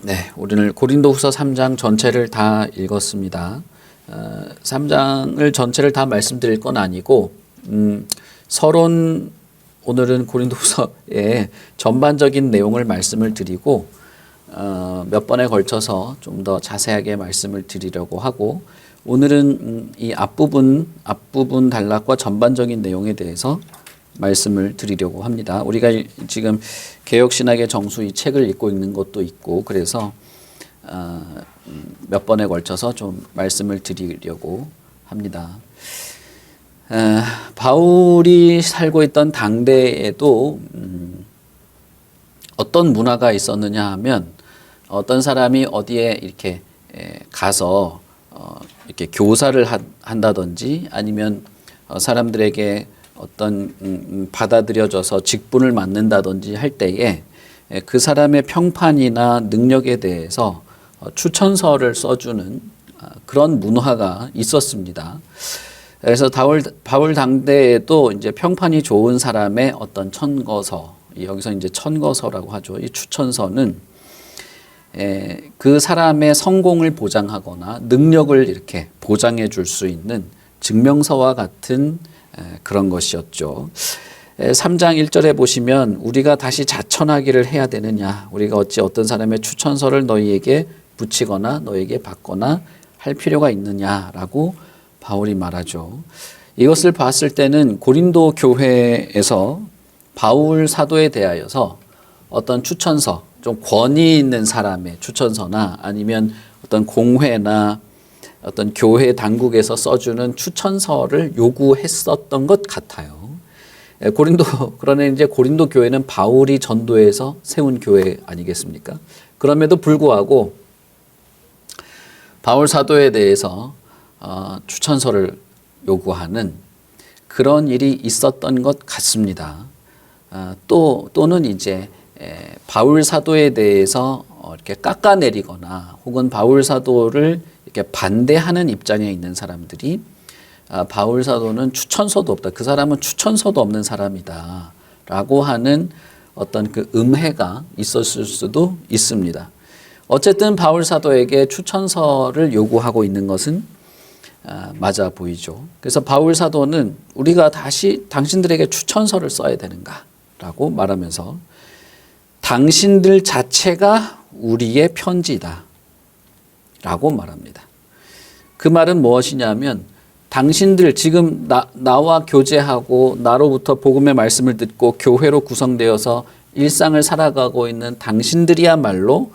네, 우리는 고린도후서 3장 전체를 다 읽었습니다. 3장을 전체를 다 말씀드릴 건 아니고 서론 오늘은 고린도후서의 전반적인 내용을 말씀을 드리고 몇 번에 걸쳐서 좀 더 자세하게 말씀을 드리려고 하고 오늘은 이 앞부분 단락과 전반적인 내용에 대해서 말씀을 드리려고 합니다. 우리가 지금 개혁신학의 정수 이 책을 읽고 있는 것도 있고 그래서 몇 번에 걸쳐서 좀 말씀을 드리려고 합니다. 바울이 살고 있던 당대에도 어떤 문화가 있었느냐 하면 어떤 사람이 어디에 이렇게 가서 이렇게 교사를 한다든지 아니면 사람들에게 어떤 받아들여져서 직분을 맡는다든지 할 때에 그 사람의 평판이나 능력에 대해서 추천서를 써주는 그런 문화가 있었습니다. 그래서 바울 당대에도 이제 평판이 좋은 사람의 어떤 천거서, 여기서 이제 천거서라고 하죠. 이 추천서는 그 사람의 성공을 보장하거나 능력을 이렇게 보장해 줄 수 있는 증명서와 같은 그런 것이었죠. 3장 1절에 보시면 우리가 다시 자천하기를 해야 되느냐, 우리가 어찌 어떤 사람의 추천서를 너희에게 붙이거나 너희에게 받거나 할 필요가 있느냐라고 바울이 말하죠. 이것을 봤을 때는 고린도 교회에서 바울 사도에 대하여서 어떤 추천서, 좀 권위 있는 사람의 추천서나 아니면 어떤 공회나 어떤 교회 당국에서 써주는 추천서를 요구했었던 것 같아요. 그러나 이제 고린도 교회는 바울이 전도해서 세운 교회 아니겠습니까? 그럼에도 불구하고 바울 사도에 대해서 추천서를 요구하는 그런 일이 있었던 것 같습니다. 또는 이제 바울 사도에 대해서 이렇게 깎아내리거나 혹은 바울 사도를 이렇게 반대하는 입장에 있는 사람들이 바울 사도는 추천서도 없다, 그 사람은 추천서도 없는 사람이다 라고 하는 어떤 그 음해가 있었을 수도 있습니다. 어쨌든 바울 사도에게 추천서를 요구하고 있는 것은 맞아 보이죠. 그래서 바울 사도는 우리가 다시 당신들에게 추천서를 써야 되는가 라고 말하면서 당신들 자체가 우리의 편지다 라고 말합니다. 그 말은 무엇이냐면 당신들 지금 나와 교제하고 나로부터 복음의 말씀을 듣고 교회로 구성되어서 일상을 살아가고 있는 당신들이야말로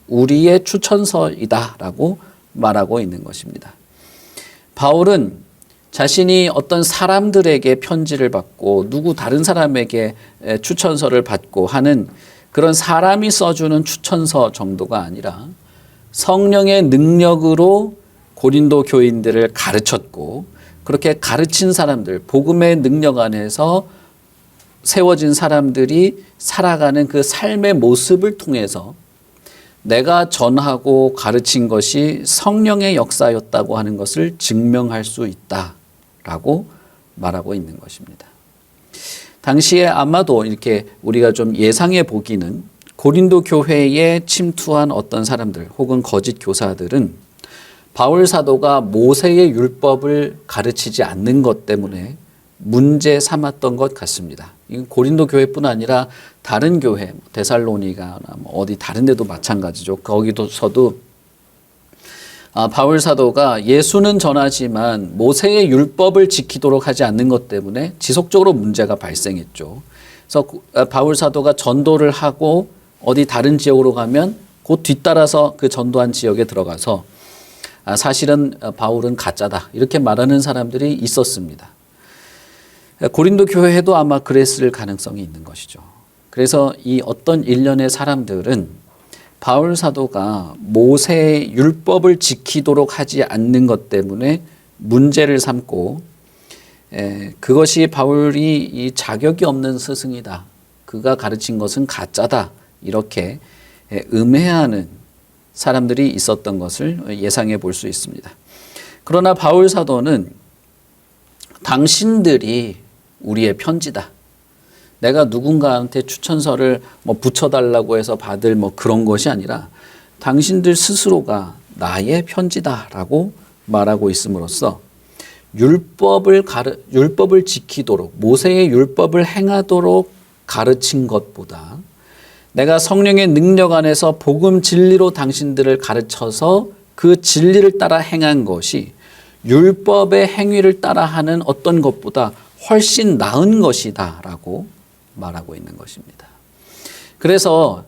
우리의 추천서이다 라고 말하고 있는 것입니다. 바울은 자신이 어떤 사람들에게 편지를 받고 누구 다른 사람에게 추천서를 받고 하는 그런 사람이 써주는 추천서 정도가 아니라 성령의 능력으로 고린도 교인들을 가르쳤고 그렇게 가르친 사람들, 복음의 능력 안에서 세워진 사람들이 살아가는 그 삶의 모습을 통해서 내가 전하고 가르친 것이 성령의 역사였다고 하는 것을 증명할 수 있다라고 말하고 있는 것입니다. 당시에 아마도 이렇게 우리가 좀 예상해 보기는 고린도 교회에 침투한 어떤 사람들 혹은 거짓 교사들은 바울 사도가 모세의 율법을 가르치지 않는 것 때문에 문제 삼았던 것 같습니다. 이건 고린도 교회뿐 아니라 다른 교회, 데살로니가나 어디 다른 데도 마찬가지죠. 거기서도 바울 사도가 예수는 전하지만 모세의 율법을 지키도록 하지 않는 것 때문에 지속적으로 문제가 발생했죠. 그래서 바울 사도가 전도를 하고 어디 다른 지역으로 가면 곧 뒤따라서 그 전도한 지역에 들어가서 사실은 바울은 가짜다 이렇게 말하는 사람들이 있었습니다. 고린도 교회도 아마 그랬을 가능성이 있는 것이죠. 그래서 이 어떤 일련의 사람들은 바울 사도가 모세의 율법을 지키도록 하지 않는 것 때문에 문제를 삼고 그것이 바울이 이 자격이 없는 스승이다, 그가 가르친 것은 가짜다 이렇게 음해하는 사람들이 있었던 것을 예상해 볼 수 있습니다. 그러나 바울 사도는 당신들이 우리의 편지다, 내가 누군가한테 추천서를 붙여달라고 해서 받을 그런 것이 아니라 당신들 스스로가 나의 편지다라고 말하고 있음으로써 율법을 지키도록, 모세의 율법을 행하도록 가르친 것보다 내가 성령의 능력 안에서 복음 진리로 당신들을 가르쳐서 그 진리를 따라 행한 것이 율법의 행위를 따라하는 어떤 것보다 훨씬 나은 것이다라고 말하고 있는 것입니다. 그래서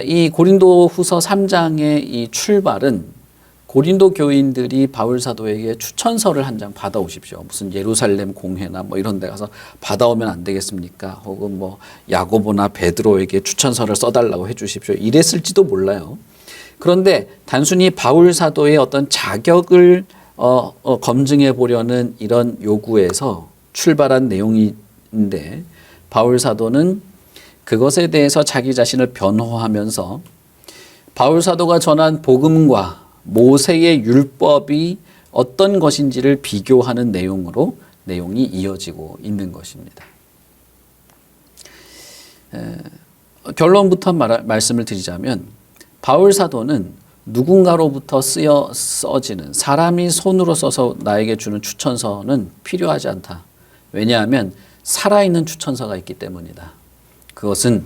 이 고린도후서 3장의 이 출발은 고린도 교인들이 바울 사도에게 추천서를 한 장 받아오십시오. 무슨 예루살렘 공회나 뭐 이런 데 가서 받아오면 안 되겠습니까? 혹은 뭐 야고보나 베드로에게 추천서를 써달라고 해 주십시오. 이랬을지도 몰라요. 그런데 단순히 바울 사도의 어떤 자격을 검증해 보려는 이런 요구에서 출발한 내용인데, 바울 사도는 그것에 대해서 자기 자신을 변호하면서 바울 사도가 전한 복음과 모세의 율법이 어떤 것인지를 비교하는 내용이 이어지고 있는 것입니다. 결론부터 말씀을 드리자면, 바울 사도는 누군가로부터 써지는, 사람이 손으로 써서 나에게 주는 추천서는 필요하지 않다. 왜냐하면 살아있는 추천서가 있기 때문이다. 그것은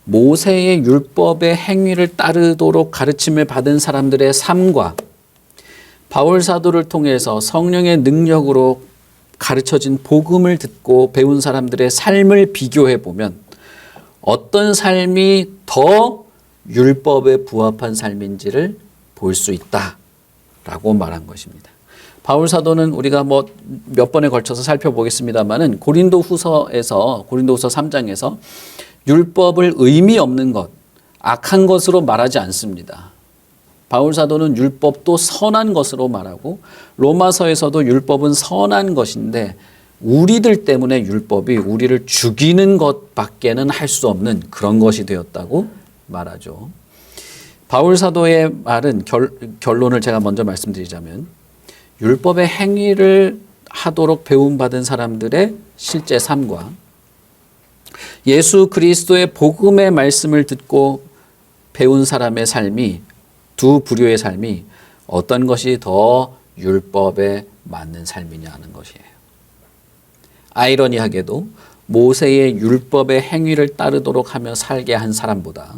모세의 율법의 행위를 따르도록 가르침을 받은 사람들의 삶과 바울 사도를 통해서 성령의 능력으로 가르쳐진 복음을 듣고 배운 사람들의 삶을 비교해 보면 어떤 삶이 더 율법에 부합한 삶인지를 볼 수 있다라고 말한 것입니다. 바울 사도는 우리가 뭐 몇 번에 걸쳐서 살펴보겠습니다만은 고린도후서 3장에서 율법을 의미 없는 것, 악한 것으로 말하지 않습니다. 바울 사도는 율법도 선한 것으로 말하고, 로마서에서도 율법은 선한 것인데 우리들 때문에 율법이 우리를 죽이는 것밖에는 할 수 없는 그런 것이 되었다고 말하죠. 바울 사도의 말은 결론을 제가 먼저 말씀드리자면, 율법의 행위를 하도록 배움받은 사람들의 실제 삶과 예수 그리스도의 복음의 말씀을 듣고 배운 사람의 삶이, 두 부류의 삶이 어떤 것이 더 율법에 맞는 삶이냐는 것이에요. 아이러니하게도 모세의 율법의 행위를 따르도록 하며 살게 한 사람보다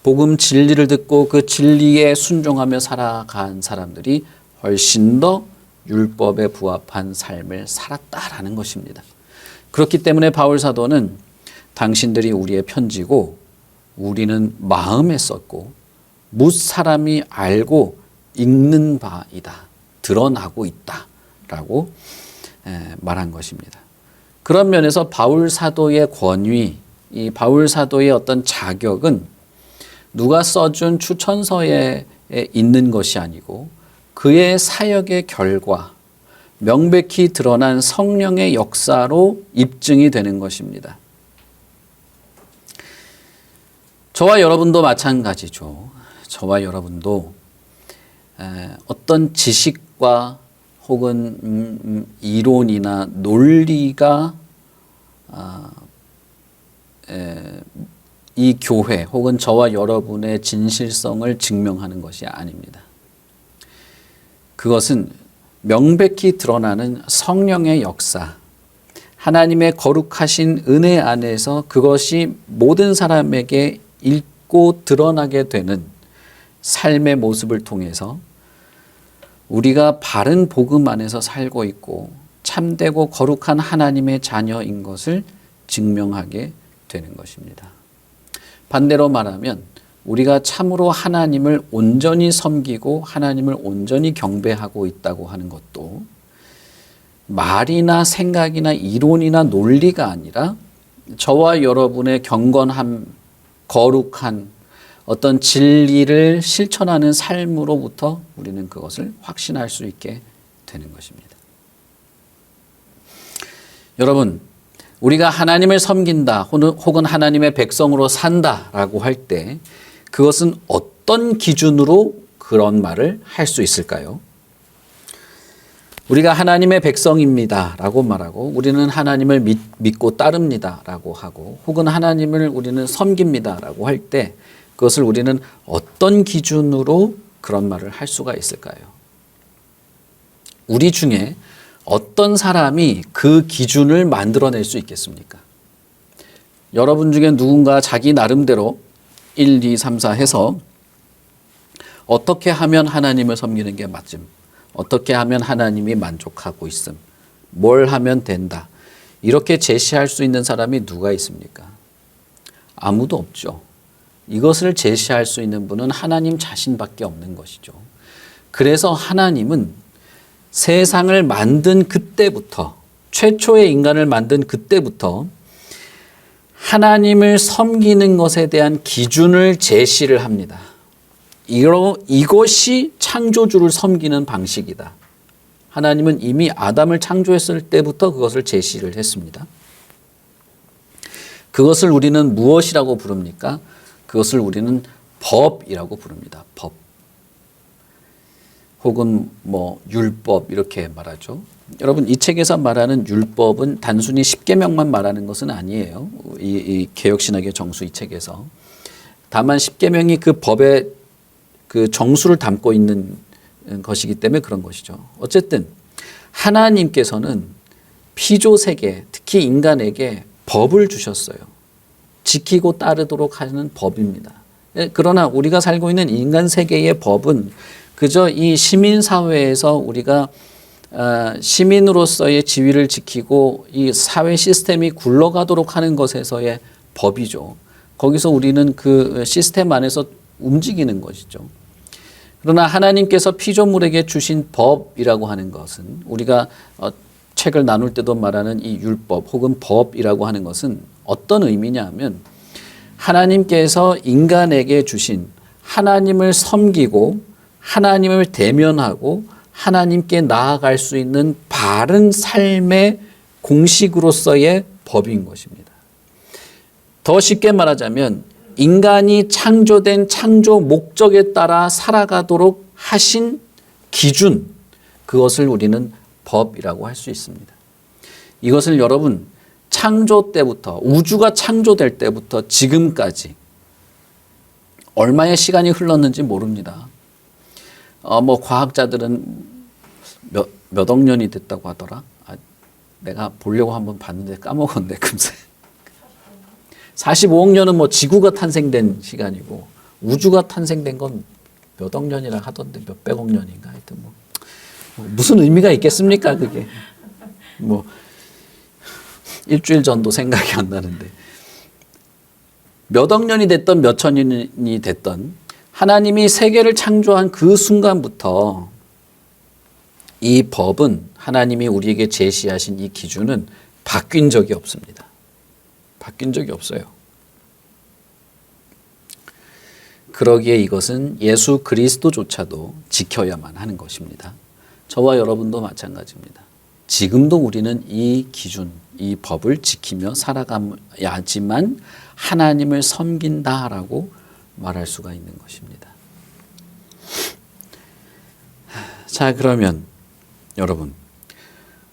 복음 진리를 듣고 그 진리에 순종하며 살아간 사람들이 훨씬 더 율법에 부합한 삶을 살았다라는 것입니다. 그렇기 때문에 바울 사도는 당신들이 우리의 편지고 우리는 마음에 썼고 뭇 사람이 알고 읽는 바이다, 드러나고 있다라고 말한 것입니다. 그런 면에서 바울 사도의 권위, 이 바울 사도의 어떤 자격은 누가 써준 추천서에 있는 것이 아니고 그의 사역의 결과, 명백히 드러난 성령의 역사로 입증이 되는 것입니다. 저와 여러분도 마찬가지죠. 저와 여러분도 어떤 지식과 혹은 이론이나 논리가 이 교회 혹은 저와 여러분의 진실성을 증명하는 것이 아닙니다. 그것은 명백히 드러나는 성령의 역사, 하나님의 거룩하신 은혜 안에서 그것이 모든 사람에게 읽고 드러나게 되는 삶의 모습을 통해서 우리가 바른 복음 안에서 살고 있고 참되고 거룩한 하나님의 자녀인 것을 증명하게 되는 것입니다. 반대로 말하면 우리가 참으로 하나님을 온전히 섬기고 하나님을 온전히 경배하고 있다고 하는 것도 말이나 생각이나 이론이나 논리가 아니라 저와 여러분의 경건함, 거룩한 어떤 진리를 실천하는 삶으로부터 우리는 그것을 확신할 수 있게 되는 것입니다. 여러분, 우리가 하나님을 섬긴다 혹은 하나님의 백성으로 산다라고 할 때 그것은 어떤 기준으로 그런 말을 할 수 있을까요? 우리가 하나님의 백성입니다 라고 말하고 우리는 하나님을 믿고 따릅니다 라고 하고 혹은 하나님을 우리는 섬깁니다 라고 할 때 그것을 우리는 어떤 기준으로 그런 말을 할 수가 있을까요? 우리 중에 어떤 사람이 그 기준을 만들어낼 수 있겠습니까? 여러분 중에 누군가 자기 나름대로 1, 2, 3, 4 해서 어떻게 하면 하나님을 섬기는 게 맞음, 어떻게 하면 하나님이 만족하고 있음, 뭘 하면 된다, 이렇게 제시할 수 있는 사람이 누가 있습니까? 아무도 없죠. 이것을 제시할 수 있는 분은 하나님 자신밖에 없는 것이죠. 그래서 하나님은 세상을 만든 그때부터, 최초의 인간을 만든 그때부터 하나님을 섬기는 것에 대한 기준을 제시를 합니다. 이것이 창조주를 섬기는 방식이다. 하나님은 이미 아담을 창조했을 때부터 그것을 제시를 했습니다. 그것을 우리는 무엇이라고 부릅니까? 그것을 우리는 법이라고 부릅니다. 법. 혹은 율법 이렇게 말하죠. 여러분, 이 책에서 말하는 율법은 단순히 십계명만 말하는 것은 아니에요. 이 개혁신학의 정수 이 책에서. 다만 십계명이 그 법의 그 정수를 담고 있는 것이기 때문에 그런 것이죠. 어쨌든 하나님께서는 피조 세계, 특히 인간에게 법을 주셨어요. 지키고 따르도록 하는 법입니다. 그러나 우리가 살고 있는 인간 세계의 법은 그저 이 시민사회에서 우리가 시민으로서의 지위를 지키고 이 사회 시스템이 굴러가도록 하는 것에서의 법이죠. 거기서 우리는 그 시스템 안에서 움직이는 것이죠. 그러나 하나님께서 피조물에게 주신 법이라고 하는 것은 우리가 책을 나눌 때도 말하는 이 율법 혹은 법이라고 하는 것은 어떤 의미냐 하면 하나님께서 인간에게 주신 하나님을 섬기고 하나님을 대면하고 하나님께 나아갈 수 있는 바른 삶의 공식으로서의 법인 것입니다. 더 쉽게 말하자면 인간이 창조된 창조 목적에 따라 살아가도록 하신 기준, 그것을 우리는 법이라고 할 수 있습니다. 이것을 여러분 창조 때부터, 우주가 창조될 때부터 지금까지 얼마의 시간이 흘렀는지 모릅니다. 과학자들은 몇 억 년이 됐다고 하더라. 내가 보려고 한번 봤는데 까먹었네, 금세. 45억 년은 지구가 탄생된 시간이고 우주가 탄생된 건 몇 억 년이라 하던데 몇백억 년인가 하여튼 무슨 의미가 있겠습니까, 그게. 일주일 전도 생각이 안 나는데. 몇 억 년이 됐던 몇 천 년이 됐던 하나님이 세계를 창조한 그 순간부터 이 법은 하나님이 우리에게 제시하신 이 기준은 바뀐 적이 없습니다. 바뀐 적이 없어요. 그러기에 이것은 예수 그리스도조차도 지켜야만 하는 것입니다. 저와 여러분도 마찬가지입니다. 지금도 우리는 이 기준, 이 법을 지키며 살아가야지만 하나님을 섬긴다라고 말할 수가 있는 것입니다. 자, 그러면 여러분,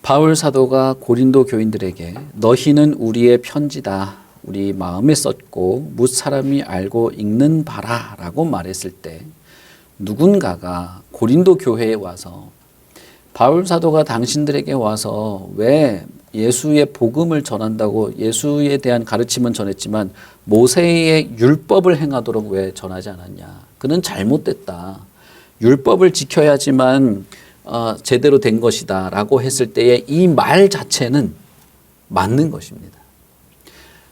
바울 사도가 고린도 교인들에게 너희는 우리의 편지다, 우리 마음에 썼고 뭇 사람이 알고 읽는 바라 라고 말했을 때 누군가가 고린도 교회에 와서 바울 사도가 당신들에게 와서 왜 예수의 복음을 전한다고 예수에 대한 가르침은 전했지만 모세의 율법을 행하도록 왜 전하지 않았냐. 그는 잘못됐다. 율법을 지켜야지만 제대로 된 것이다 라고 했을 때의 이 말 자체는 맞는 것입니다.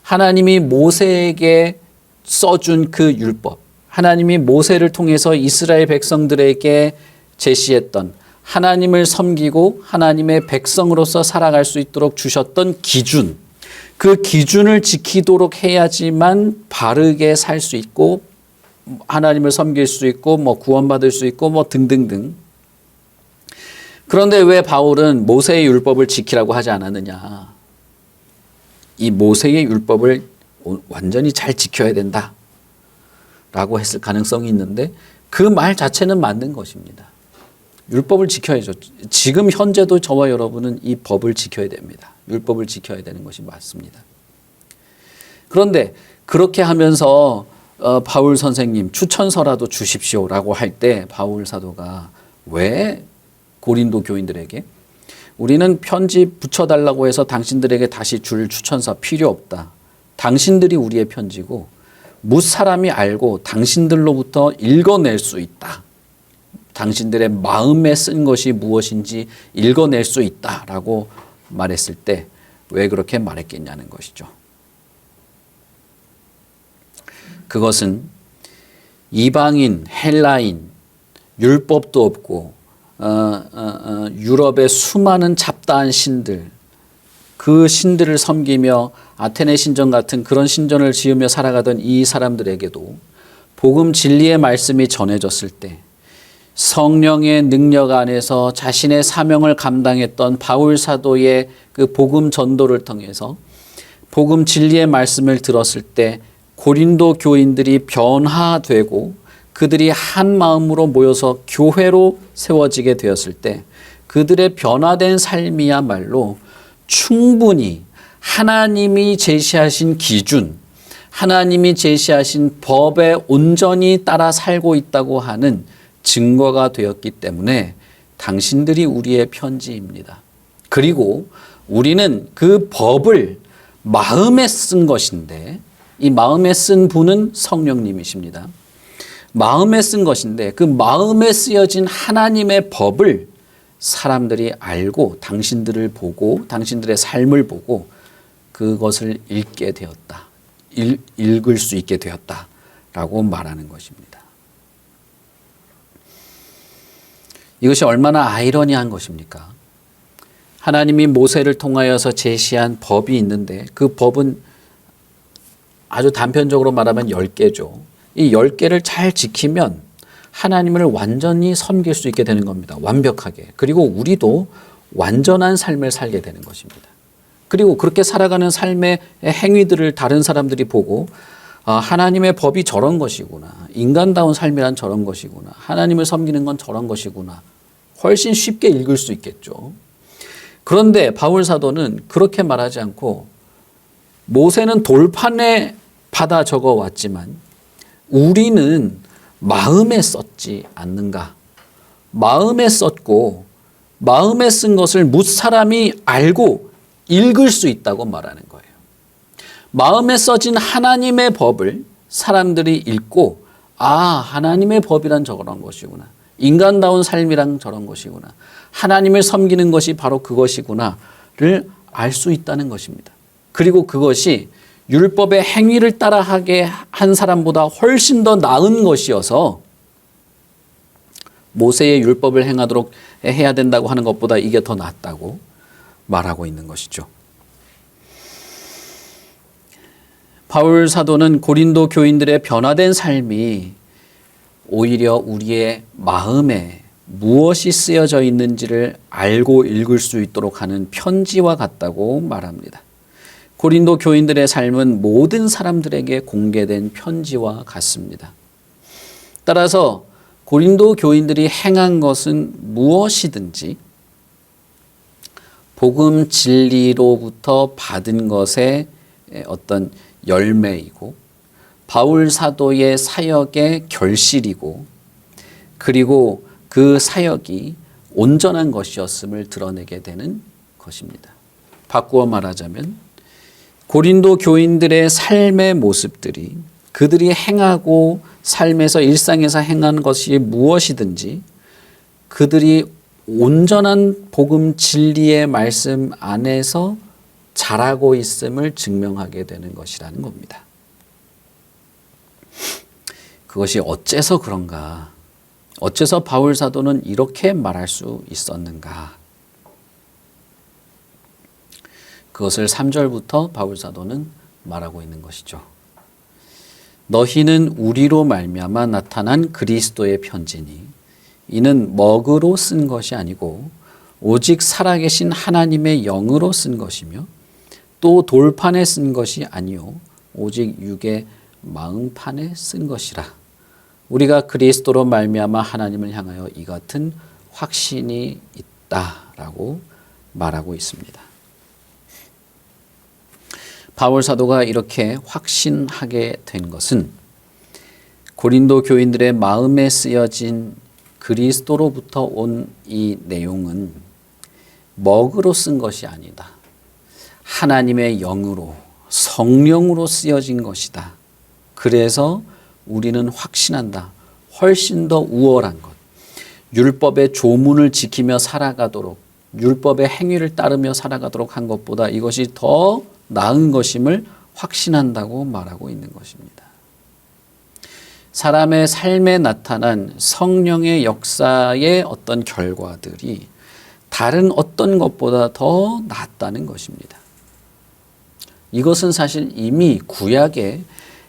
하나님이 모세에게 써준 그 율법, 하나님이 모세를 통해서 이스라엘 백성들에게 제시했던 하나님을 섬기고 하나님의 백성으로서 살아갈 수 있도록 주셨던 기준, 그 기준을 지키도록 해야지만 바르게 살 수 있고 하나님을 섬길 수 있고 구원받을 수 있고 등등등. 그런데 왜 바울은 모세의 율법을 지키라고 하지 않았느냐. 이 모세의 율법을 완전히 잘 지켜야 된다 라고 했을 가능성이 있는데 그 말 자체는 맞는 것입니다. 율법을 지켜야죠. 지금 현재도 저와 여러분은 이 법을 지켜야 됩니다. 율법을 지켜야 되는 것이 맞습니다. 그런데 그렇게 하면서 바울 선생님 추천서라도 주십시오라고 할 때 바울 사도가 왜 고린도 교인들에게 우리는 편지 붙여달라고 해서 당신들에게 다시 줄 추천서 필요 없다. 당신들이 우리의 편지고 무사람이 알고 당신들로부터 읽어낼 수 있다. 당신들의 마음에 쓴 것이 무엇인지 읽어낼 수 있다라고 말했을 때 왜 그렇게 말했겠냐는 것이죠. 그것은 이방인, 헬라인, 율법도 없고 유럽의 수많은 잡다한 신들, 그 신들을 섬기며 아테네 신전 같은 그런 신전을 지으며 살아가던 이 사람들에게도 복음 진리의 말씀이 전해졌을 때 성령의 능력 안에서 자신의 사명을 감당했던 바울 사도의 그 복음 전도를 통해서 복음 진리의 말씀을 들었을 때 고린도 교인들이 변화되고 그들이 한 마음으로 모여서 교회로 세워지게 되었을 때 그들의 변화된 삶이야말로 충분히 하나님이 제시하신 기준, 하나님이 제시하신 법에 온전히 따라 살고 있다고 하는 증거가 되었기 때문에 당신들이 우리의 편지입니다. 그리고 우리는 그 법을 마음에 쓴 것인데 이 마음에 쓴 분은 성령님이십니다. 마음에 쓴 것인데 그 마음에 쓰여진 하나님의 법을 사람들이 알고 당신들을 보고 당신들의 삶을 보고 그것을 읽게 되었다. 읽을 수 있게 되었다라고 말하는 것입니다. 이것이 얼마나 아이러니한 것입니까? 하나님이 모세를 통하여서 제시한 법이 있는데 그 법은 아주 단편적으로 말하면 10개죠. 이 10개를 잘 지키면 하나님을 완전히 섬길 수 있게 되는 겁니다. 완벽하게. 그리고 우리도 완전한 삶을 살게 되는 것입니다. 그리고 그렇게 살아가는 삶의 행위들을 다른 사람들이 보고 하나님의 법이 저런 것이구나. 인간다운 삶이란 저런 것이구나. 하나님을 섬기는 건 저런 것이구나. 훨씬 쉽게 읽을 수 있겠죠. 그런데 바울 사도는 그렇게 말하지 않고 모세는 돌판에 받아 적어 왔지만 우리는 마음에 썼지 않는가. 마음에 썼고 마음에 쓴 것을 무사람이 알고 읽을 수 있다고 말하는 거예요. 마음에 써진 하나님의 법을 사람들이 읽고 하나님의 법이란 저런 것이구나. 인간다운 삶이란 저런 것이구나. 하나님을 섬기는 것이 바로 그것이구나를 알 수 있다는 것입니다. 그리고 그것이 율법의 행위를 따라하게 한 사람보다 훨씬 더 나은 것이어서 모세의 율법을 행하도록 해야 된다고 하는 것보다 이게 더 낫다고 말하고 있는 것이죠. 바울 사도는 고린도 교인들의 변화된 삶이 오히려 우리의 마음에 무엇이 쓰여져 있는지를 알고 읽을 수 있도록 하는 편지와 같다고 말합니다. 고린도 교인들의 삶은 모든 사람들에게 공개된 편지와 같습니다. 따라서 고린도 교인들이 행한 것은 무엇이든지 복음 진리로부터 받은 것의 어떤 열매이고 바울 사도의 사역의 결실이고 그리고 그 사역이 온전한 것이었음을 드러내게 되는 것입니다. 바꾸어 말하자면 고린도 교인들의 삶의 모습들이 그들이 행하고 삶에서 일상에서 행한 것이 무엇이든지 그들이 온전한 복음 진리의 말씀 안에서 자라고 있음을 증명하게 되는 것이라는 겁니다. 그것이 어째서 그런가? 어째서 바울 사도는 이렇게 말할 수 있었는가? 그것을 3절부터 바울 사도는 말하고 있는 것이죠. 너희는 우리로 말미암아 나타난 그리스도의 편지니 이는 먹으로 쓴 것이 아니고 오직 살아계신 하나님의 영으로 쓴 것이며 또 돌판에 쓴 것이 아니요 오직 육의 마음판에 쓴 것이라. 우리가 그리스도로 말미암아 하나님을 향하여 이 같은 확신이 있다라고 말하고 있습니다. 바울 사도가 이렇게 확신하게 된 것은 고린도 교인들의 마음에 쓰여진 그리스도로부터 온 이 내용은 먹으로 쓴 것이 아니다. 하나님의 영으로, 성령으로 쓰여진 것이다. 그래서 우리는 확신한다. 훨씬 더 우월한 것. 율법의 조문을 지키며 살아가도록, 율법의 행위를 따르며 살아가도록 한 것보다 이것이 더 나은 것임을 확신한다고 말하고 있는 것입니다. 사람의 삶에 나타난 성령의 역사의 어떤 결과들이 다른 어떤 것보다 더 낫다는 것입니다. 이것은 사실 이미 구약의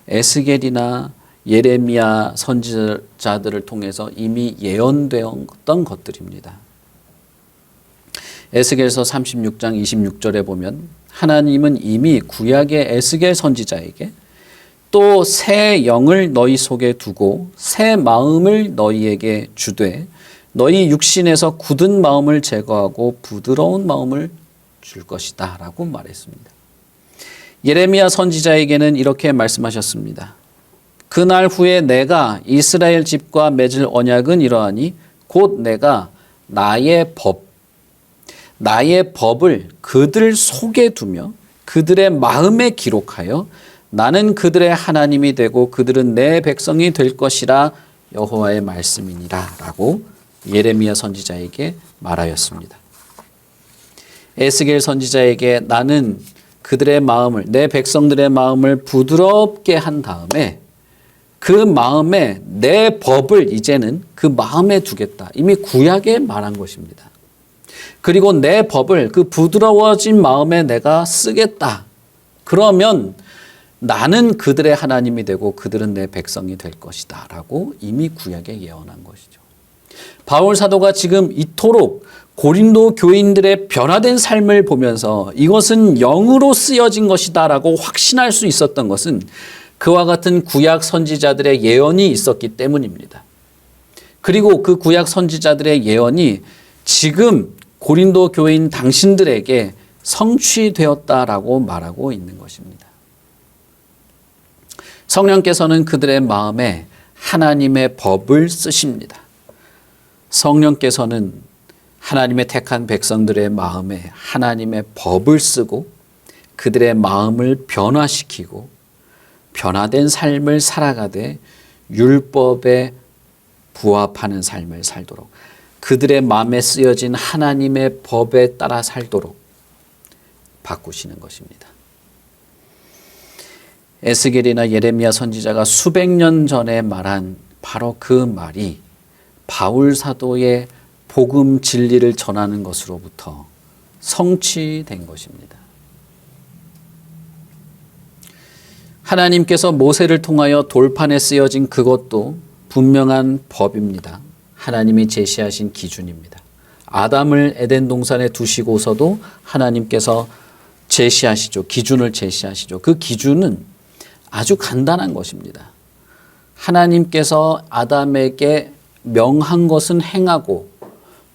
에스겔이나 예레미야 선지자들을 통해서 이미 예언되었던 것들입니다. 에스겔서 36장 26절에 보면 하나님은 이미 구약의 에스겔 선지자에게 또 새 영을 너희 속에 두고 새 마음을 너희에게 주되 너희 육신에서 굳은 마음을 제거하고 부드러운 마음을 줄 것이다 라고 말했습니다. 예레미야 선지자에게는 이렇게 말씀하셨습니다. 그날 후에 내가 이스라엘 집과 맺을 언약은 이러하니 곧 내가 나의 법을 그들 속에 두며 그들의 마음에 기록하여 나는 그들의 하나님이 되고 그들은 내 백성이 될 것이라 여호와의 말씀이니라 라고 예레미야 선지자에게 말하였습니다. 에스겔 선지자에게 나는 그들의 마음을, 내 백성들의 마음을 부드럽게 한 다음에 그 마음에 내 법을 이제는 그 마음에 두겠다. 이미 구약에 말한 것입니다. 그리고 내 법을 그 부드러워진 마음에 내가 쓰겠다. 그러면 나는 그들의 하나님이 되고 그들은 내 백성이 될 것이다 라고 이미 구약에 예언한 것이죠. 바울 사도가 지금 이토록 고린도 교인들의 변화된 삶을 보면서 이것은 영으로 쓰여진 것이다 라고 확신할 수 있었던 것은 그와 같은 구약 선지자들의 예언이 있었기 때문입니다. 그리고 그 구약 선지자들의 예언이 지금 고린도 교인 당신들에게 성취되었다라고 말하고 있는 것입니다. 성령께서는 그들의 마음에 하나님의 법을 쓰십니다. 성령께서는 하나님의 택한 백성들의 마음에 하나님의 법을 쓰고 그들의 마음을 변화시키고 변화된 삶을 살아가되 율법에 부합하는 삶을 살도록 그들의 마음에 쓰여진 하나님의 법에 따라 살도록 바꾸시는 것입니다. 에스겔이나 예레미야 선지자가 수백 년 전에 말한 바로 그 말이 바울 사도의 복음 진리를 전하는 것으로부터 성취된 것입니다. 하나님께서 모세를 통하여 돌판에 쓰여진 그것도 분명한 법입니다. 하나님이 제시하신 기준입니다. 아담을 에덴 동산에 두시고서도 하나님께서 제시하시죠. 기준을 제시하시죠. 그 기준은 아주 간단한 것입니다. 하나님께서 아담에게 명한 것은 행하고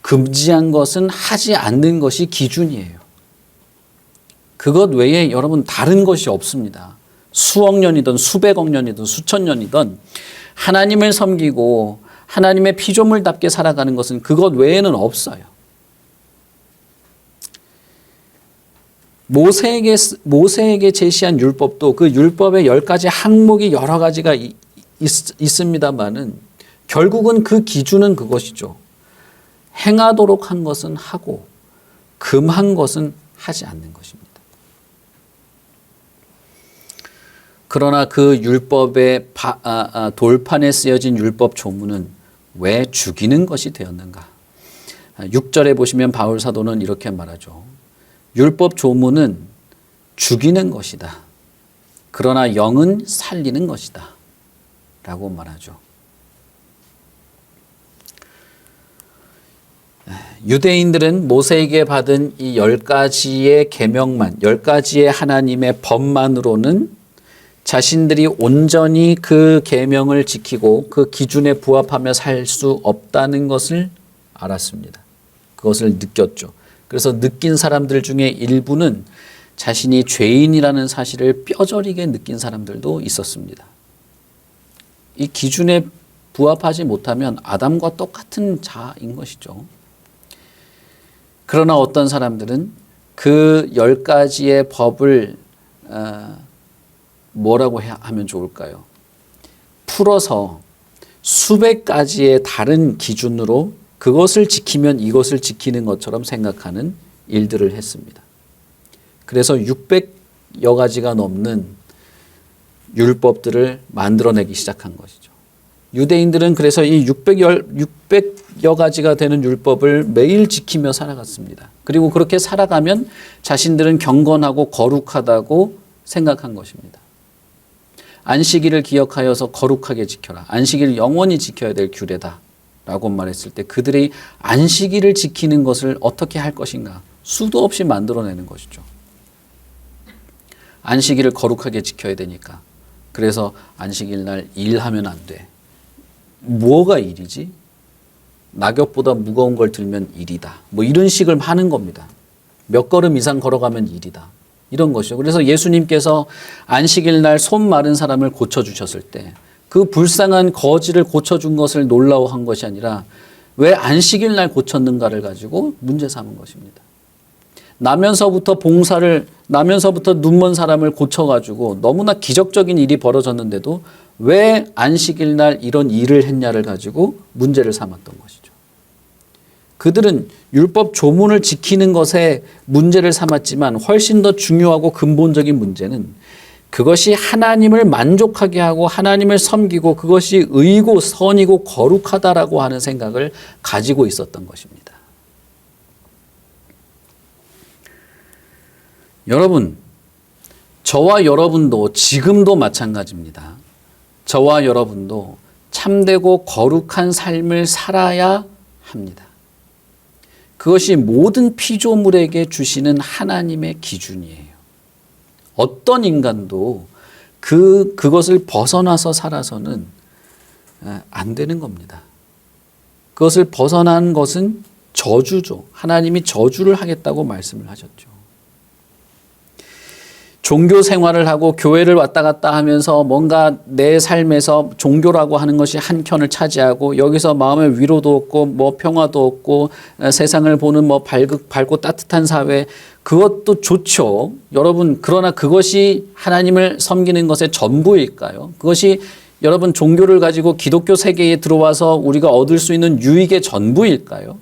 금지한 것은 하지 않는 것이 기준이에요. 그것 외에 여러분 다른 것이 없습니다. 수억 년이든 수백억 년이든 수천 년이든 하나님을 섬기고 하나님의 피조물답게 살아가는 것은 그것 외에는 없어요. 모세에게 제시한 율법도 그 율법의 10가지 항목이 여러 가지가 있습니다만은 결국은 그 기준은 그것이죠. 행하도록 한 것은 하고 금한 것은 하지 않는 것입니다. 그러나 그 율법의 돌판에 쓰여진 율법 조문은 왜 죽이는 것이 되었는가? 6절에 보시면 바울 사도는 이렇게 말하죠. 율법 조문은 죽이는 것이다. 그러나 영은 살리는 것이다. 라고 말하죠. 유대인들은 모세에게 받은 이 10가지의 계명만, 10가지의 하나님의 법만으로는 자신들이 온전히 그 계명을 지키고 그 기준에 부합하며 살 수 없다는 것을 알았습니다. 그것을 느꼈죠. 그래서 느낀 사람들 중에 일부는 자신이 죄인이라는 사실을 뼈저리게 느낀 사람들도 있었습니다. 이 기준에 부합하지 못하면 아담과 똑같은 자인 것이죠. 그러나 어떤 사람들은 그 10가지의 법을 뭐라고 하면 좋을까요? 풀어서 수백 가지의 다른 기준으로 그것을 지키면 이것을 지키는 것처럼 생각하는 일들을 했습니다. 그래서 600여 가지가 넘는 율법들을 만들어내기 시작한 것이죠. 유대인들은 그래서 이 600여 가지가 되는 율법을 매일 지키며 살아갔습니다. 그리고 그렇게 살아가면 자신들은 경건하고 거룩하다고 생각한 것입니다. 안식일을 기억하여서 거룩하게 지켜라. 안식일을 영원히 지켜야 될 규례다. 라고 말했을 때 그들이 안식일을 지키는 것을 어떻게 할 것인가? 수도 없이 만들어내는 것이죠. 안식일을 거룩하게 지켜야 되니까. 그래서 안식일 날 일하면 안 돼. 뭐가 일이지? 낙엽보다 무거운 걸 들면 일이다. 뭐 이런 식을 하는 겁니다. 몇 걸음 이상 걸어가면 일이다. 이런 것이죠. 그래서 예수님께서 안식일 날 손 마른 사람을 고쳐주셨을 때 그 불쌍한 거지를 고쳐준 것을 놀라워한 것이 아니라 왜 안식일 날 고쳤는가를 가지고 문제 삼은 것입니다. 나면서부터 눈먼 사람을 고쳐가지고 너무나 기적적인 일이 벌어졌는데도 왜 안식일 날 이런 일을 했냐를 가지고 문제를 삼았던 것이죠. 그들은 율법 조문을 지키는 것에 문제를 삼았지만 훨씬 더 중요하고 근본적인 문제는 그것이 하나님을 만족하게 하고 하나님을 섬기고 그것이 의고 선이고 거룩하다라고 하는 생각을 가지고 있었던 것입니다. 여러분, 저와 여러분도 지금도 마찬가지입니다. 저와 여러분도 참되고 거룩한 삶을 살아야 합니다. 그것이 모든 피조물에게 주시는 하나님의 기준이에요. 어떤 인간도 그것을 벗어나서 살아서는 안 되는 겁니다. 그것을 벗어난 것은 저주죠. 하나님이 저주를 하겠다고 말씀을 하셨죠. 종교 생활을 하고 교회를 왔다 갔다 하면서 뭔가 내 삶에서 종교라고 하는 것이 한 켠을 차지하고 여기서 마음의 위로도 없고 뭐 평화도 없고 세상을 보는 뭐 밝고 따뜻한 사회, 그것도 좋죠. 여러분, 그러나 그것이 하나님을 섬기는 것의 전부일까요? 그것이 여러분 종교를 가지고 기독교 세계에 들어와서 우리가 얻을 수 있는 유익의 전부일까요?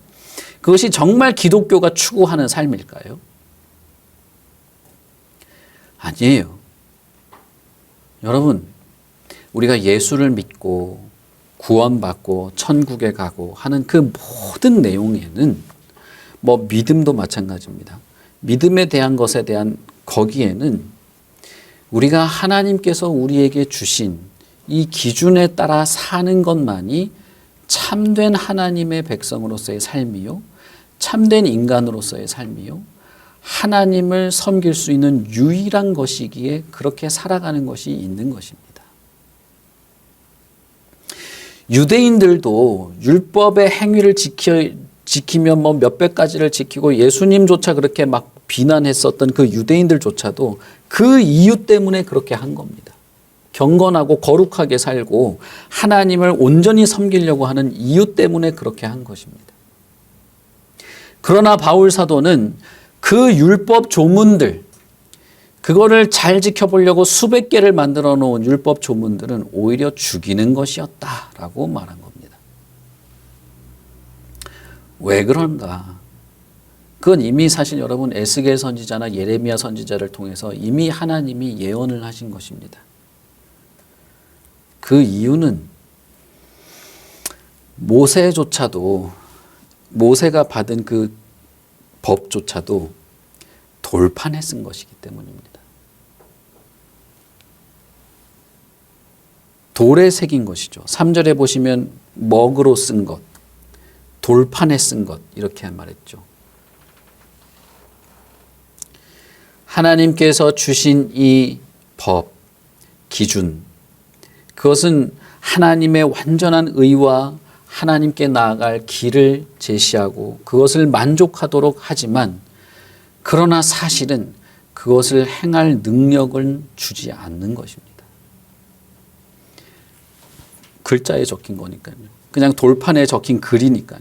그것이 정말 기독교가 추구하는 삶일까요? 아니에요. 여러분, 우리가 예수를 믿고 구원받고 천국에 가고 하는 그 모든 내용에는 뭐 믿음도 마찬가지입니다. 믿음에 대한 것에 대한 거기에는 우리가 하나님께서 우리에게 주신 이 기준에 따라 사는 것만이 참된 하나님의 백성으로서의 삶이요, 참된 인간으로서의 삶이요, 하나님을 섬길 수 있는 유일한 것이기에 그렇게 살아가는 것이 있는 것입니다. 유대인들도 율법의 행위를 지키면 뭐 몇백 가지를 지키고 예수님조차 그렇게 막 비난했었던 그 유대인들조차도 그 이유 때문에 그렇게 한 겁니다. 경건하고 거룩하게 살고 하나님을 온전히 섬기려고 하는 이유 때문에 그렇게 한 것입니다. 그러나 바울 사도는 그 율법 조문들, 그거를 잘 지켜보려고 수백 개를 만들어 놓은 율법 조문들은 오히려 죽이는 것이었다라고 말한 겁니다. 왜 그런가? 그건 이미 사실 여러분 에스겔 선지자나 예레미야 선지자를 통해서 이미 하나님이 예언을 하신 것입니다. 그 이유는 모세가 받은 그 법조차도 돌판에 쓴 것이기 때문입니다. 돌에 새긴 것이죠. 3절에 보시면 먹으로 쓴 것, 돌판에 쓴 것 이렇게 말했죠. 하나님께서 주신 이 법, 기준, 그것은 하나님의 완전한 의와 하나님께 나아갈 길을 제시하고 그것을 만족하도록 하지만 그러나 사실은 그것을 행할 능력은 주지 않는 것입니다. 글자에 적힌 거니까요. 그냥 돌판에 적힌 글이니까요.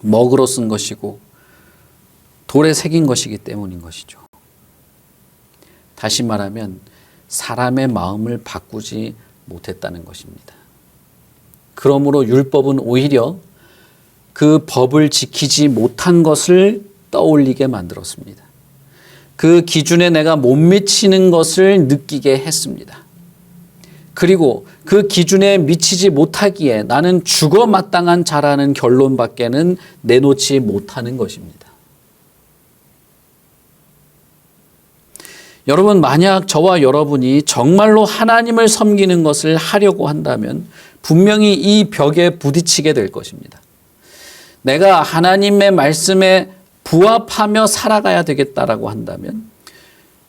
먹으로 쓴 것이고 돌에 새긴 것이기 때문인 것이죠. 다시 말하면 사람의 마음을 바꾸지 못했다는 것입니다. 그러므로 율법은 오히려 그 법을 지키지 못한 것을 떠올리게 만들었습니다. 그 기준에 내가 못 미치는 것을 느끼게 했습니다. 그리고 그 기준에 미치지 못하기에 나는 죽어 마땅한 자라는 결론밖에는 내놓지 못하는 것입니다. 여러분, 만약 저와 여러분이 정말로 하나님을 섬기는 것을 하려고 한다면 분명히 이 벽에 부딪히게 될 것입니다. 내가 하나님의 말씀에 부합하며 살아가야 되겠다라고 한다면,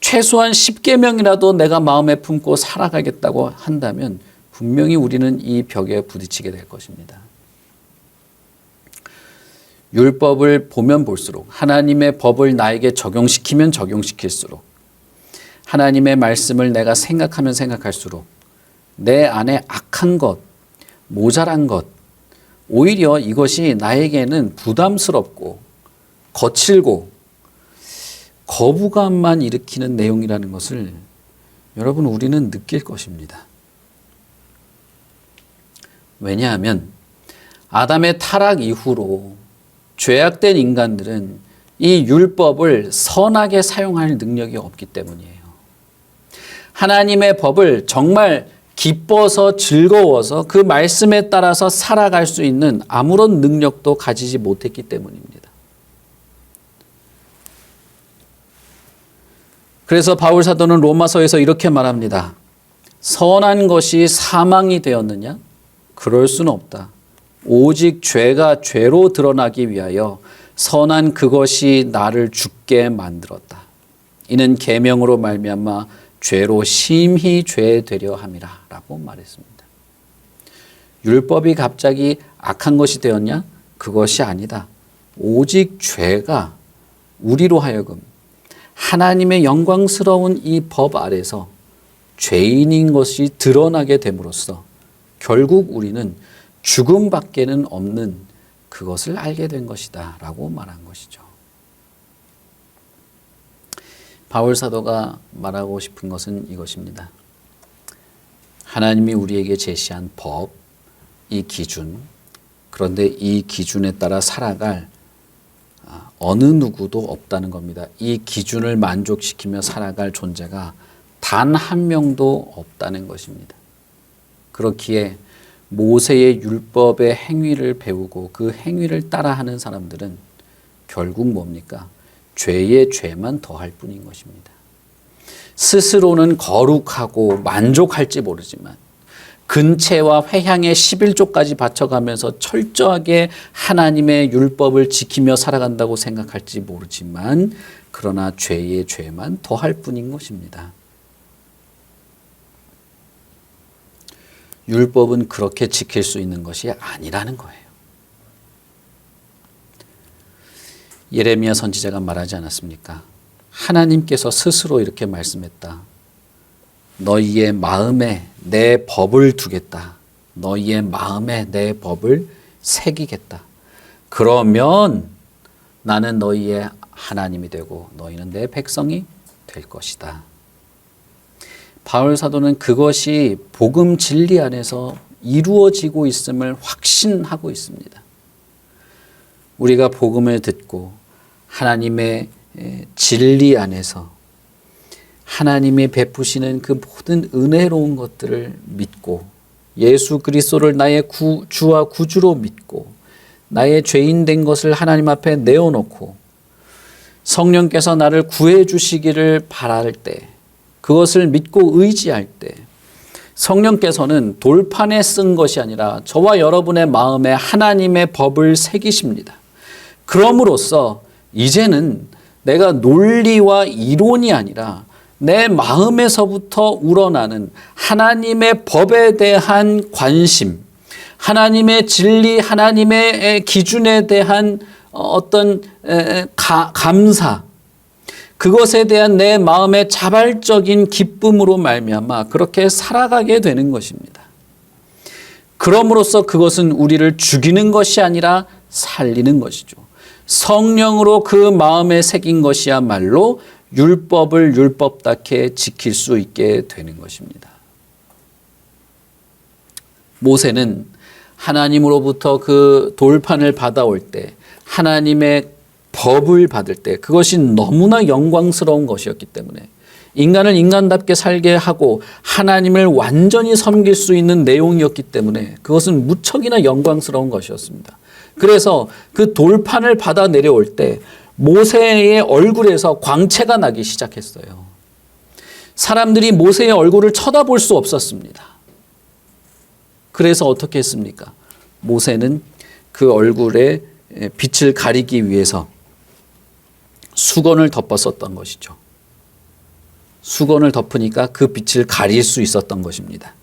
최소한 10계명이라도 내가 마음에 품고 살아가겠다고 한다면 분명히 우리는 이 벽에 부딪히게 될 것입니다. 율법을 보면 볼수록, 하나님의 법을 나에게 적용시키면 적용시킬수록, 하나님의 말씀을 내가 생각하면 생각할수록 내 안에 악한 것, 모자란 것, 오히려 이것이 나에게는 부담스럽고 거칠고 거부감만 일으키는 내용이라는 것을 여러분, 우리는 느낄 것입니다. 왜냐하면 아담의 타락 이후로 죄악된 인간들은 이 율법을 선하게 사용할 능력이 없기 때문이에요. 하나님의 법을 정말 기뻐서 즐거워서 그 말씀에 따라서 살아갈 수 있는 아무런 능력도 가지지 못했기 때문입니다. 그래서 바울 사도는 로마서에서 이렇게 말합니다. 선한 것이 사망이 되었느냐? 그럴 수는 없다. 오직 죄가 죄로 드러나기 위하여 선한 그것이 나를 죽게 만들었다. 이는 계명으로 말미암아 죄로 심히 죄되려 함이라 라고 말했습니다. 율법이 갑자기 악한 것이 되었냐? 그것이 아니다. 오직 죄가 우리로 하여금 하나님의 영광스러운 이 법 아래서 죄인인 것이 드러나게 됨으로써 결국 우리는 죽음밖에는 없는 그것을 알게 된 것이다 라고 말한 것이죠. 바울 사도가 말하고 싶은 것은 이것입니다. 하나님이 우리에게 제시한 법, 이 기준, 그런데 이 기준에 따라 살아갈 어느 누구도 없다는 겁니다. 이 기준을 만족시키며 살아갈 존재가 단 한 명도 없다는 것입니다. 그렇기에 모세의 율법의 행위를 배우고 그 행위를 따라하는 사람들은 결국 뭡니까? 죄의 죄만 더할 뿐인 것입니다. 스스로는 거룩하고 만족할지 모르지만 근체와 회향의 11조까지 바쳐가면서 철저하게 하나님의 율법을 지키며 살아간다고 생각할지 모르지만 그러나 죄의 죄만 더할 뿐인 것입니다. 율법은 그렇게 지킬 수 있는 것이 아니라는 거예요. 예레미야 선지자가 말하지 않았습니까? 하나님께서 스스로 이렇게 말씀했다. 너희의 마음에 내 법을 두겠다. 너희의 마음에 내 법을 새기겠다. 그러면 나는 너희의 하나님이 되고 너희는 내 백성이 될 것이다. 바울 사도는 그것이 복음 진리 안에서 이루어지고 있음을 확신하고 있습니다. 우리가 복음을 듣고 하나님의 진리 안에서 하나님이 베푸시는 그 모든 은혜로운 것들을 믿고 예수 그리스도를 나의 주와 구주로 믿고 나의 죄인 된 것을 하나님 앞에 내어놓고 성령께서 나를 구해 주시기를 바랄 때, 그것을 믿고 의지할 때 성령께서는 돌판에 쓴 것이 아니라 저와 여러분의 마음에 하나님의 법을 새기십니다. 그럼으로써 이제는 내가 논리와 이론이 아니라 내 마음에서부터 우러나는 하나님의 법에 대한 관심, 하나님의 진리, 하나님의 기준에 대한 어떤 감사, 그것에 대한 내 마음의 자발적인 기쁨으로 말미암아 그렇게 살아가게 되는 것입니다. 그럼으로써 그것은 우리를 죽이는 것이 아니라 살리는 것이죠. 성령으로 그 마음에 새긴 것이야말로 율법을 율법답게 지킬 수 있게 되는 것입니다. 모세는 하나님으로부터 그 돌판을 받아올 때, 하나님의 법을 받을 때 그것이 너무나 영광스러운 것이었기 때문에 인간을 인간답게 살게 하고 하나님을 완전히 섬길 수 있는 내용이었기 때문에 그것은 무척이나 영광스러운 것이었습니다. 그래서 그 돌판을 받아 내려올 때 모세의 얼굴에서 광채가 나기 시작했어요. 사람들이 모세의 얼굴을 쳐다볼 수 없었습니다. 그래서 어떻게 했습니까? 모세는 그 얼굴에 빛을 가리기 위해서 수건을 덮었었던 것이죠. 수건을 덮으니까 그 빛을 가릴 수 있었던 것입니다.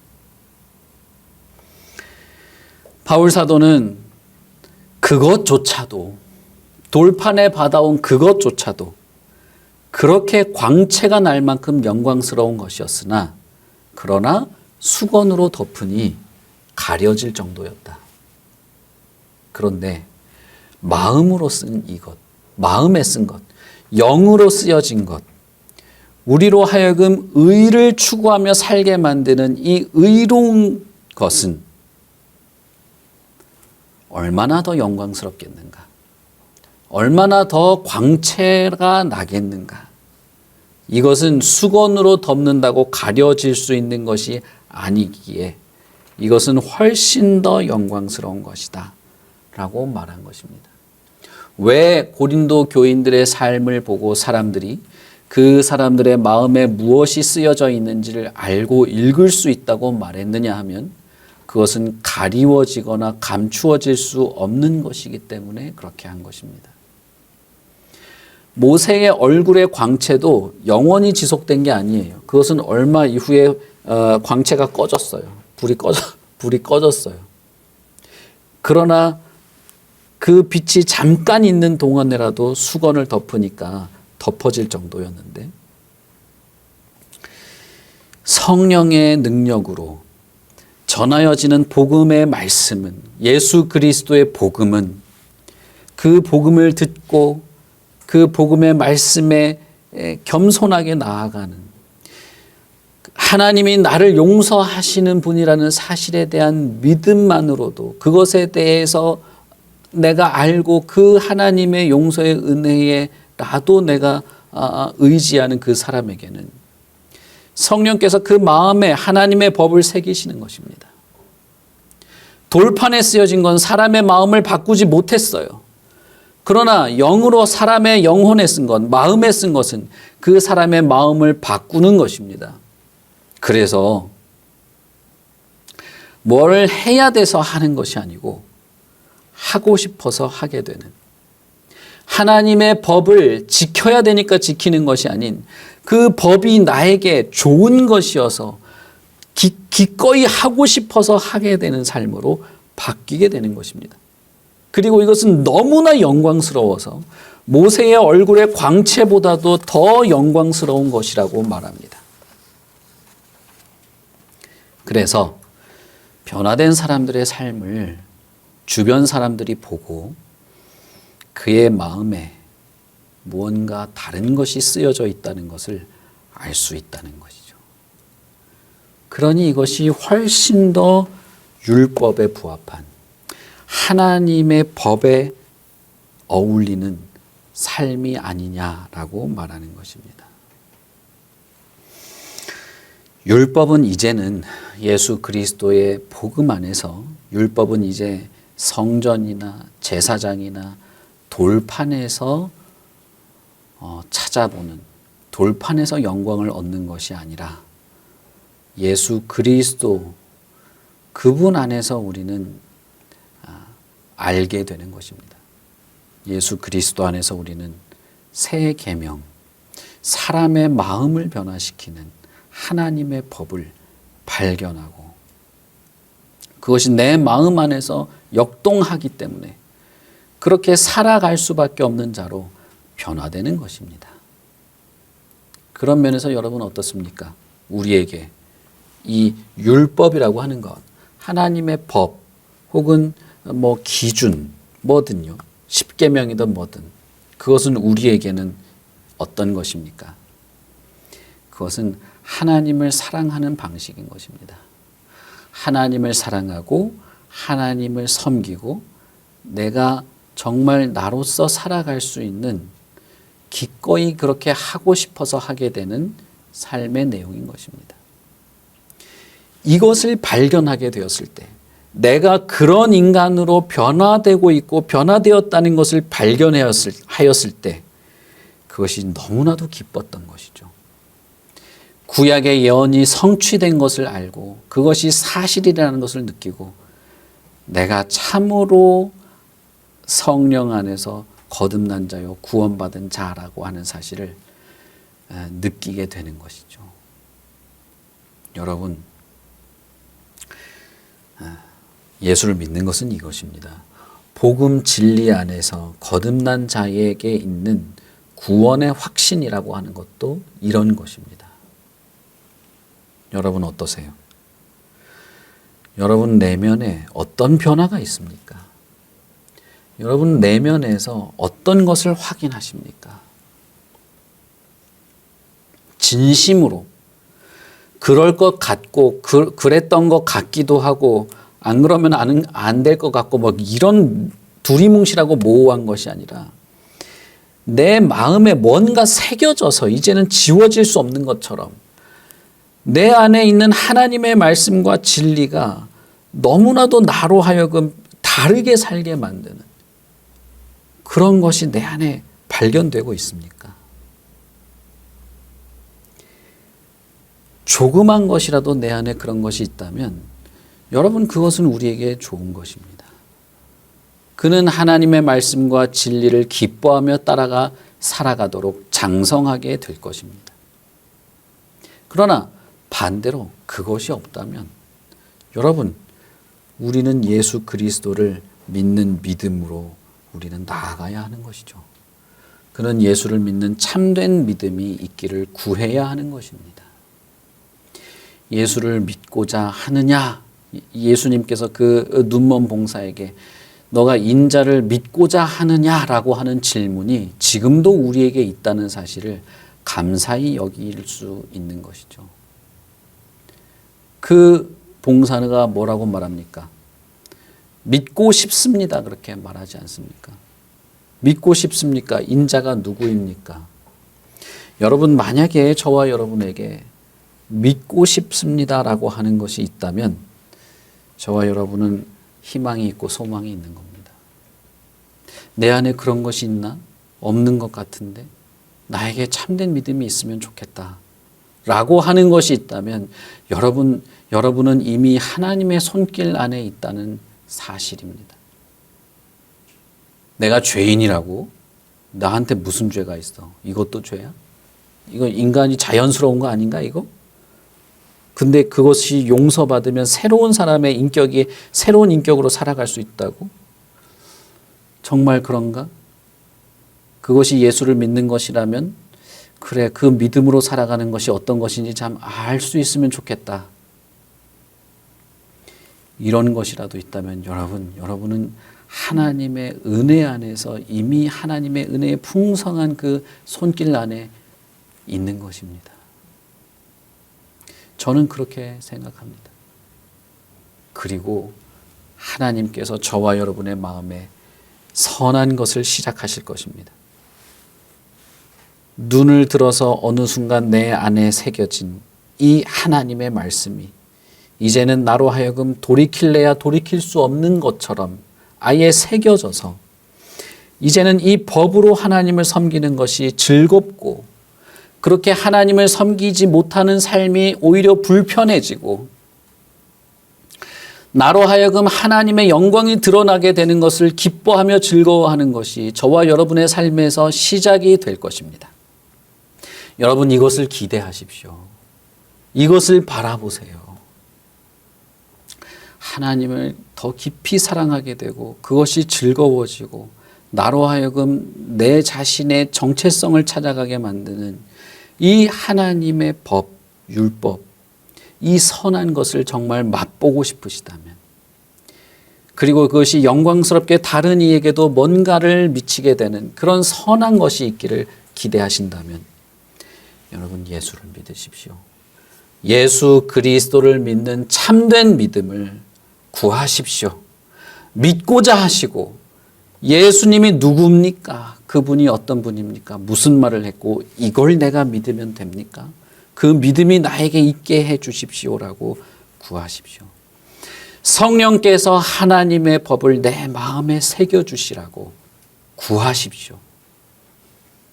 바울 사도는 그것조차도, 돌판에 받아온 그것조차도 그렇게 광채가 날 만큼 영광스러운 것이었으나 그러나 수건으로 덮으니 가려질 정도였다. 그런데 마음으로 쓴 이것, 마음에 쓴 것, 영으로 쓰여진 것, 우리로 하여금 의를 추구하며 살게 만드는 이 의로운 것은 얼마나 더 영광스럽겠는가? 얼마나 더 광채가 나겠는가? 이것은 수건으로 덮는다고 가려질 수 있는 것이 아니기에 이것은 훨씬 더 영광스러운 것이다 라고 말한 것입니다. 왜 고린도 교인들의 삶을 보고 사람들이 그 사람들의 마음에 무엇이 쓰여져 있는지를 알고 읽을 수 있다고 말했느냐 하면 그것은 가리워지거나 감추어질 수 없는 것이기 때문에 그렇게 한 것입니다. 모세의 얼굴의 광채도 영원히 지속된 게 아니에요. 그것은 얼마 이후에 광채가 꺼졌어요. 불이 꺼졌어요. 그러나 그 빛이 잠깐 있는 동안에라도 수건을 덮으니까 덮어질 정도였는데 성령의 능력으로 전하여지는 복음의 말씀은, 예수 그리스도의 복음은 그 복음을 듣고 그 복음의 말씀에 겸손하게 나아가는, 하나님이 나를 용서하시는 분이라는 사실에 대한 믿음만으로도 그것에 대해서 내가 알고 그 하나님의 용서의 은혜에 나도 내가 의지하는 그 사람에게는 성령께서 그 마음에 하나님의 법을 새기시는 것입니다. 돌판에 쓰여진 건 사람의 마음을 바꾸지 못했어요. 그러나 영으로 사람의 영혼에 쓴 것, 마음에 쓴 것은 그 사람의 마음을 바꾸는 것입니다. 그래서 뭘 해야 돼서 하는 것이 아니고 하고 싶어서 하게 되는, 하나님의 법을 지켜야 되니까 지키는 것이 아닌 그 법이 나에게 좋은 것이어서 기꺼이 하고 싶어서 하게 되는 삶으로 바뀌게 되는 것입니다. 그리고 이것은 너무나 영광스러워서 모세의 얼굴의 광채보다도 더 영광스러운 것이라고 말합니다. 그래서 변화된 사람들의 삶을 주변 사람들이 보고 그의 마음에 무언가 다른 것이 쓰여져 있다는 것을 알 수 있다는 것이죠. 그러니 이것이 훨씬 더 율법에 부합한 하나님의 법에 어울리는 삶이 아니냐라고 말하는 것입니다. 율법은 이제는 예수 그리스도의 복음 안에서, 율법은 이제 성전이나 제사장이나 돌판에서 찾아보는, 돌판에서 영광을 얻는 것이 아니라 예수 그리스도 그분 안에서 우리는 알게 되는 것입니다. 예수 그리스도 안에서 우리는 새 계명, 사람의 마음을 변화시키는 하나님의 법을 발견하고 그것이 내 마음 안에서 역동하기 때문에 그렇게 살아갈 수밖에 없는 자로 변화되는 것입니다. 그런 면에서 여러분 어떻습니까? 우리에게 이 율법이라고 하는 것, 하나님의 법 혹은 뭐 기준 뭐든요. 십계명이든 뭐든 그것은 우리에게는 어떤 것입니까? 그것은 하나님을 사랑하는 방식인 것입니다. 하나님을 사랑하고 하나님을 섬기고 내가 정말 나로서 살아갈 수 있는 기꺼이 그렇게 하고 싶어서 하게 되는 삶의 내용인 것입니다. 이것을 발견하게 되었을 때 내가 그런 인간으로 변화되고 있고 변화되었다는 것을 발견하였을 때 그것이 너무나도 기뻤던 것이죠. 구약의 예언이 성취된 것을 알고 그것이 사실이라는 것을 느끼고 내가 참으로 성령 안에서 거듭난 자요 구원받은 자라고 하는 사실을 느끼게 되는 것이죠. 여러분, 예수를 믿는 것은 이것입니다. 복음 진리 안에서 거듭난 자에게 있는 구원의 확신이라고 하는 것도 이런 것입니다. 여러분 어떠세요? 여러분 내면에 어떤 변화가 있습니까? 여러분 내면에서 어떤 것을 확인하십니까? 진심으로 그럴 것 같고 그랬던 것 같기도 하고 안 그러면 안 될 것 같고 뭐 이런 두리뭉실하고 모호한 것이 아니라 내 마음에 뭔가 새겨져서 이제는 지워질 수 없는 것처럼 내 안에 있는 하나님의 말씀과 진리가 너무나도 나로 하여금 다르게 살게 만드는 그런 것이 내 안에 발견되고 있습니까? 조그만 것이라도 내 안에 그런 것이 있다면 여러분 그것은 우리에게 좋은 것입니다. 그는 하나님의 말씀과 진리를 기뻐하며 따라가 살아가도록 장성하게 될 것입니다. 그러나 반대로 그것이 없다면 여러분 우리는 예수 그리스도를 믿는 믿음으로 우리는 나아가야 하는 것이죠. 그는 예수를 믿는 참된 믿음이 있기를 구해야 하는 것입니다. 예수를 믿고자 하느냐? 예수님께서 그 눈먼 봉사에게 너가 인자를 믿고자 하느냐라고 하는 질문이 지금도 우리에게 있다는 사실을 감사히 여길 수 있는 것이죠. 그 봉사가 뭐라고 말합니까? 믿고 싶습니다. 그렇게 말하지 않습니까? 믿고 싶습니까? 인자가 누구입니까? 여러분 만약에 저와 여러분에게 믿고 싶습니다라고 하는 것이 있다면 저와 여러분은 희망이 있고 소망이 있는 겁니다. 내 안에 그런 것이 있나? 없는 것 같은데 나에게 참된 믿음이 있으면 좋겠다 라고 하는 것이 있다면 여러분은 이미 하나님의 손길 안에 있다는 사실입니다. 내가 죄인이라고? 나한테 무슨 죄가 있어? 이것도 죄야? 이거 인간이 자연스러운 거 아닌가 이거? 근데 그것이 용서받으면 새로운 사람의 인격이 새로운 인격으로 살아갈 수 있다고? 정말 그런가? 그것이 예수를 믿는 것이라면 그래 그 믿음으로 살아가는 것이 어떤 것인지 참 알 수 있으면 좋겠다. 이런 것이라도 있다면 여러분은 하나님의 은혜 안에서 이미 하나님의 은혜의 풍성한 그 손길 안에 있는 것입니다. 저는 그렇게 생각합니다. 그리고 하나님께서 저와 여러분의 마음에 선한 것을 시작하실 것입니다. 눈을 들어서 어느 순간 내 안에 새겨진 이 하나님의 말씀이 이제는 나로 하여금 돌이킬래야 돌이킬 수 없는 것처럼 아예 새겨져서 이제는 이 법으로 하나님을 섬기는 것이 즐겁고 그렇게 하나님을 섬기지 못하는 삶이 오히려 불편해지고 나로 하여금 하나님의 영광이 드러나게 되는 것을 기뻐하며 즐거워하는 것이 저와 여러분의 삶에서 시작이 될 것입니다. 여러분 이것을 기대하십시오. 이것을 바라보세요. 하나님을 더 깊이 사랑하게 되고 그것이 즐거워지고 나로 하여금 내 자신의 정체성을 찾아가게 만드는 이 하나님의 법, 율법, 이 선한 것을 정말 맛보고 싶으시다면 그리고 그것이 영광스럽게 다른 이에게도 뭔가를 미치게 되는 그런 선한 것이 있기를 기대하신다면 여러분 예수를 믿으십시오. 예수 그리스도를 믿는 참된 믿음을 구하십시오. 믿고자 하시고 예수님이 누굽니까? 그분이 어떤 분입니까? 무슨 말을 했고 이걸 내가 믿으면 됩니까? 그 믿음이 나에게 있게 해 주십시오라고 구하십시오. 성령께서 하나님의 법을 내 마음에 새겨주시라고 구하십시오.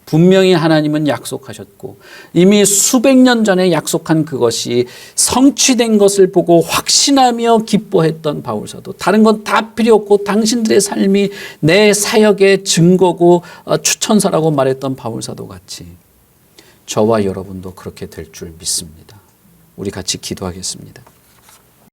분명히 하나님은 약속하셨고 이미 수백 년 전에 약속한 그것이 성취된 것을 보고 확신하며 기뻐했던 바울사도 다른 건 다 필요 없고 당신들의 삶이 내 사역의 증거고 추천서라고 말했던 바울사도 같이 저와 여러분도 그렇게 될 줄 믿습니다. 우리 같이 기도하겠습니다.